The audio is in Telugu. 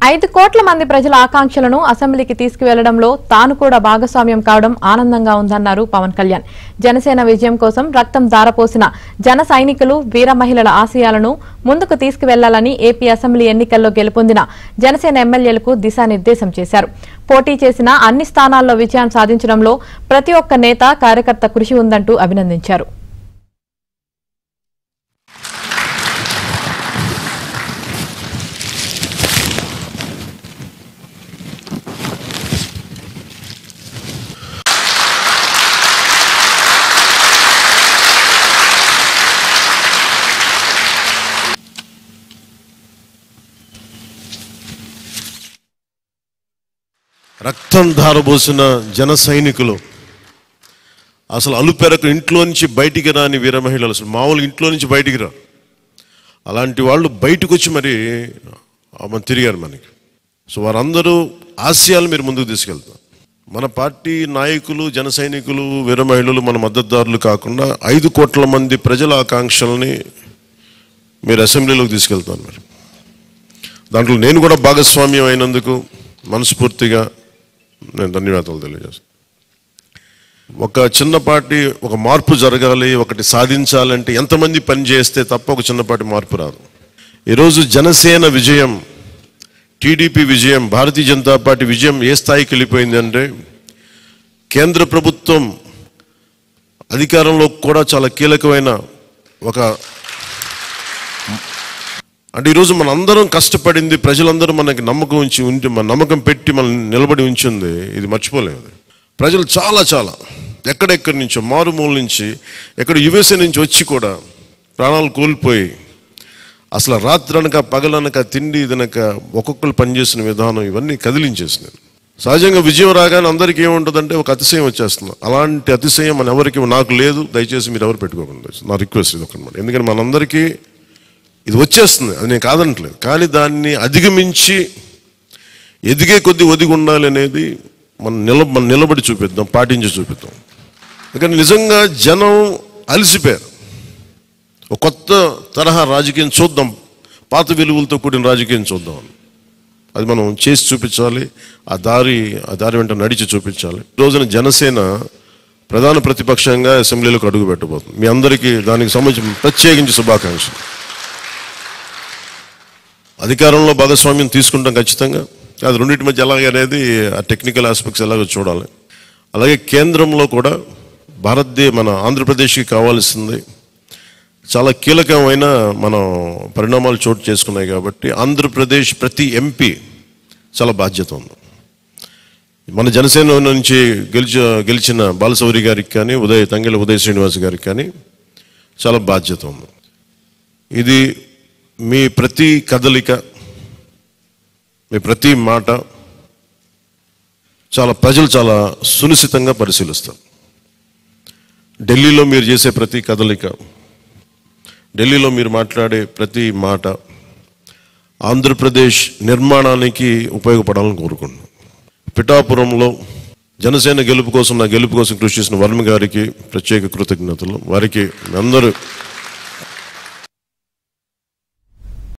5 కోట్ల మంది ప్రజల ఆకాంక్షలను అసెంబ్లీకి తీసుకువెళ్లడంలో తాను కూడా భాగస్వామ్యం కావడం ఆనందంగా ఉందన్నారు పవన్ కళ్యాణ్. జనసేన విజయం కోసం రక్తం దారపోసిన జన సైనికులు, వీర మహిళల ఆశయాలను ముందుకు తీసుకువెళ్లాలని ఏపీ అసెంబ్లీ ఎన్నికల్లో గెలుపొందిన జనసేన ఎమ్మెల్యేలకు దిశానిర్దేశం చేశారు. పోటీ చేసిన అన్ని స్థానాల్లో విజయం సాధించడంలో ప్రతి ఒక్క నేత, కార్యకర్త కృషి ఉందంటూ అభినందించారు. రక్తం ధారబోసిన జన సైనికులు, అసలు అలుపెరకు ఇంట్లో నుంచి బయటికి రాని వీర మహిళలు, అసలు మామూలు ఇంట్లో నుంచి బయటికి రా, అలాంటి వాళ్ళు బయటకు వచ్చి మరి తిరిగారు మనకి. సో వారందరూ ఆశయాలు మీరు ముందుకు తీసుకెళ్తారు. మన పార్టీ నాయకులు, జన సైనికులు, వీర మహిళలు మన మద్దతుదారులు కాకుండా 5 కోట్ల మంది ప్రజల ఆకాంక్షల్ని మీరు అసెంబ్లీలోకి తీసుకెళ్తాను. మరి దాంట్లో నేను కూడా భాగస్వామ్యం అయినందుకు మనస్ఫూర్తిగా నేను ధన్యవాదాలు తెలియజేస్తాను. ఒక చిన్నపాటి ఒక మార్పు జరగాలి, ఒకటి సాధించాలంటే ఎంతమంది పని చేస్తే తప్ప ఒక చిన్నపాటి మార్పు రాదు. ఈరోజు జనసేన విజయం, టీడీపీ విజయం, భారతీయ జనతా పార్టీ విజయం ఏ స్థాయికి వెళ్ళిపోయింది అంటే కేంద్ర ప్రభుత్వం అధికారంలో కూడా చాలా కీలకమైన ఒక అంటే ఈరోజు మనందరం కష్టపడింది, ప్రజలందరూ మనకి నమ్మకం ఉంచి మన నమ్మకం పెట్టి మనం నిలబడి ఉంచింది, ఇది మర్చిపోలేదు. ప్రజలు చాలా ఎక్కడెక్కడి నుంచో, మారుమూల నుంచి, ఎక్కడ యుఎస్ఏ నుంచి వచ్చి కూడా ప్రాణాలు కోల్పోయి, అసలు రాత్రనక పగలనక తిండి తినక ఒక్కొక్కరు పనిచేసిన విధానం ఇవన్నీ కదిలించేసినాయి. సహజంగా విజయం రాగానే అందరికీ ఏముంటుందంటే ఒక అతిశయం వచ్చేస్తుంది. అలాంటి అతిశయం మన ఎవరికి, నాకు లేదు, దయచేసి మీరు ఎవరు పెట్టుకోకుండా, నా రిక్వెస్ట్ ఇది ఒకనమాట. ఎందుకంటే మనందరికీ ఇది వచ్చేస్తుంది, అది నేను కాదనట్లేదు. కానీ దాన్ని అధిగమించి ఎదిగే కొద్దీ ఒదిగి ఉండాలి అనేది మనం నిలబడి చూపిద్దాం, పాటించి చూపిద్దాం. ఎందుకంటే నిజంగా జనం అలసిపోయారు. ఒక కొత్త తరహా రాజకీయం చూద్దాం, పాత విలువలతో కూడిన రాజకీయం చూద్దాం. అది మనం చేసి చూపించాలి, ఆ దారి వెంట నడిచి చూపించాలి. ఈ రోజున జనసేన ప్రధాన ప్రతిపక్షంగా అసెంబ్లీలోకి అడుగు పెట్టబోతుంది. మీ అందరికీ దానికి సంబంధించి ప్రత్యేకించి శుభాకాంక్షలు. భాగస్వామ్యం భాగస్వామ్యం తీసుకుంటాం ఖచ్చితంగా. అది రెండింటి మధ్య ఎలాగ అనేది ఆ టెక్నికల్ ఆస్పెక్ట్స్ ఎలాగో చూడాలి. అలాగే కేంద్రంలో కూడా మన ఆంధ్రప్రదేశ్కి కావాల్సింది చాలా కీలకమైన మన పరిణామాలు చోటు చేసుకున్నాయి. కాబట్టి ఆంధ్రప్రదేశ్ ప్రతి ఎంపీ చాలా బాధ్యత ఉంది. మన జనసేన నుంచి గెలిచిన బాలశౌరి గారికి కానీ, తంగెళ్ళ ఉదయ్ శ్రీనివాస్ గారికి కానీ చాలా బాధ్యత ఉంది. ఇది మీ ప్రతి కదలిక, మీ ప్రతి మాట ప్రజలు చాలా సునిశ్చితంగా పరిశీలిస్తారు. ఢిల్లీలో మీరు చేసే ప్రతి కదలిక, ఢిల్లీలో మీరు మాట్లాడే ప్రతి మాట ఆంధ్రప్రదేశ్ నిర్మాణానికి ఉపయోగపడాలని కోరుకుంటున్నాను. పిఠాపురంలో జనసేన గెలుపు కోసం కృషి చేసిన వర్మ గారికి ప్రత్యేక కృతజ్ఞతలు. వారికి అందరూ